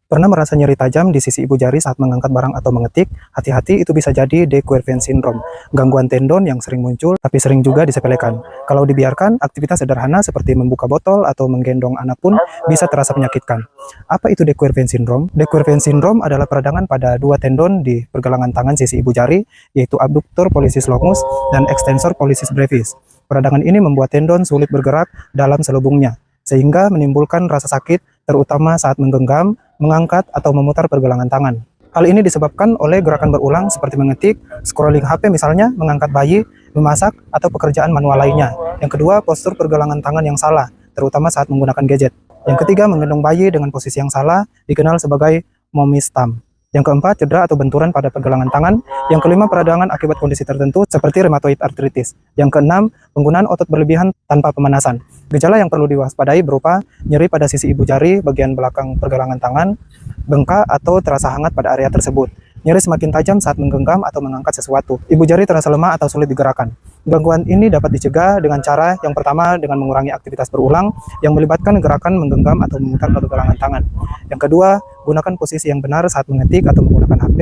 Pernah merasa nyeri tajam di sisi ibu jari saat mengangkat barang atau mengetik? Hati-hati, itu bisa jadi de Quervain syndrome, gangguan tendon yang sering muncul tapi sering juga disepelekan. Kalau dibiarkan, aktivitas sederhana seperti membuka botol atau menggendong anak pun bisa terasa menyakitkan. Apa itu de Quervain syndrome? De Quervain syndrome adalah peradangan pada dua tendon di pergelangan tangan sisi ibu jari, yaitu abductor pollicis longus dan extensor pollicis brevis. Peradangan ini membuat tendon sulit bergerak dalam selubungnya, sehingga menimbulkan rasa sakit, terutama saat menggenggam, mengangkat, atau memutar pergelangan tangan. Hal ini disebabkan oleh gerakan berulang seperti mengetik, scrolling HP misalnya, mengangkat bayi, memasak, atau pekerjaan manual lainnya. Yang kedua, postur pergelangan tangan yang salah, terutama saat menggunakan gadget. Yang ketiga, menggendong bayi dengan posisi yang salah, dikenal sebagai mommy thumb. Yang keempat, cedera atau benturan pada pergelangan tangan. Yang kelima, peradangan akibat kondisi tertentu seperti rheumatoid arthritis. Yang keenam, penggunaan otot berlebihan tanpa pemanasan. Gejala yang perlu diwaspadai berupa nyeri pada sisi ibu jari, bagian belakang pergelangan tangan, bengkak atau terasa hangat pada area tersebut. Nyeri semakin tajam saat menggenggam atau mengangkat sesuatu. Ibu jari terasa lemah atau sulit digerakkan. Gangguan ini dapat dicegah dengan cara yang pertama dengan mengurangi aktivitas berulang yang melibatkan gerakan menggenggam atau memutar pergelangan tangan. Yang kedua, gunakan posisi yang benar saat mengetik atau menggunakan HP.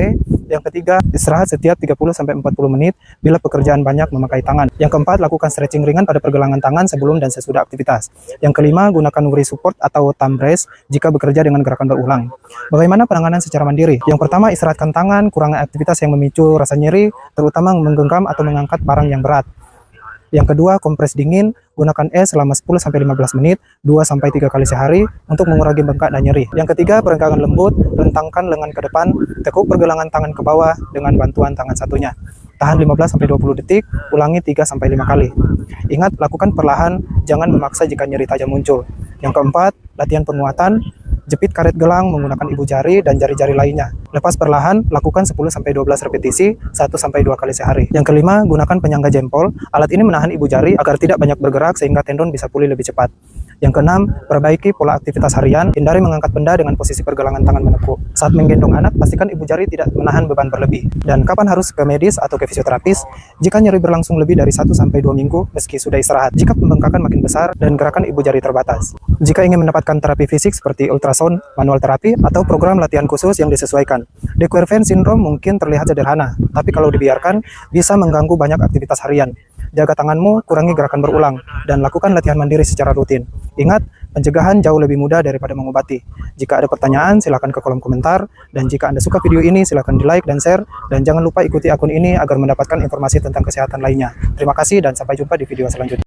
Yang ketiga, istirahat setiap 30-40 menit bila pekerjaan banyak memakai tangan. Yang keempat, lakukan stretching ringan pada pergelangan tangan sebelum dan sesudah aktivitas. Yang kelima, gunakan wrist support atau thumb brace jika bekerja dengan gerakan berulang. Bagaimana penanganan secara mandiri? Yang pertama, istirahatkan tangan, kurangi aktivitas yang memicu rasa nyeri, terutama menggenggam atau mengangkat barang yang berat. Yang kedua, kompres dingin, gunakan es selama 10-15 menit, 2-3 kali sehari untuk mengurangi bengkak dan nyeri. Yang ketiga, peregangan lembut, rentangkan lengan ke depan, tekuk pergelangan tangan ke bawah dengan bantuan tangan satunya. Tahan 15-20 detik, ulangi 3-5 kali. Ingat, lakukan perlahan, jangan memaksa jika nyeri tajam muncul. Yang keempat, latihan penguatan, jepit karet gelang menggunakan ibu jari dan jari-jari lainnya. Lepas perlahan, lakukan 10-12 repetisi, 1-2 kali sehari. Yang kelima, gunakan penyangga jempol. Alat ini menahan ibu jari agar tidak banyak bergerak sehingga tendon bisa pulih lebih cepat. Yang keenam, perbaiki pola aktivitas harian, hindari mengangkat benda dengan posisi pergelangan tangan menekuk. Saat menggendong anak, pastikan ibu jari tidak menahan beban berlebih. Dan kapan harus ke medis atau ke fisioterapis? Jika nyeri berlangsung lebih dari 1-2 minggu meski sudah istirahat. Jika pembengkakan makin besar dan gerakan ibu jari terbatas. Jika ingin mendapatkan terapi fisik seperti ultrasound, manual terapi, atau program latihan khusus yang disesuaikan. De Quervain syndrome mungkin terlihat sederhana, tapi kalau dibiarkan, bisa mengganggu banyak aktivitas harian. Jaga tanganmu, kurangi gerakan berulang, dan lakukan latihan mandiri secara rutin. Ingat, pencegahan jauh lebih mudah daripada mengobati. Jika ada pertanyaan, silakan ke kolom komentar. Dan jika Anda suka video ini, silakan di-like dan share. Dan jangan lupa ikuti akun ini agar mendapatkan informasi tentang kesehatan lainnya. Terima kasih dan sampai jumpa di video selanjutnya.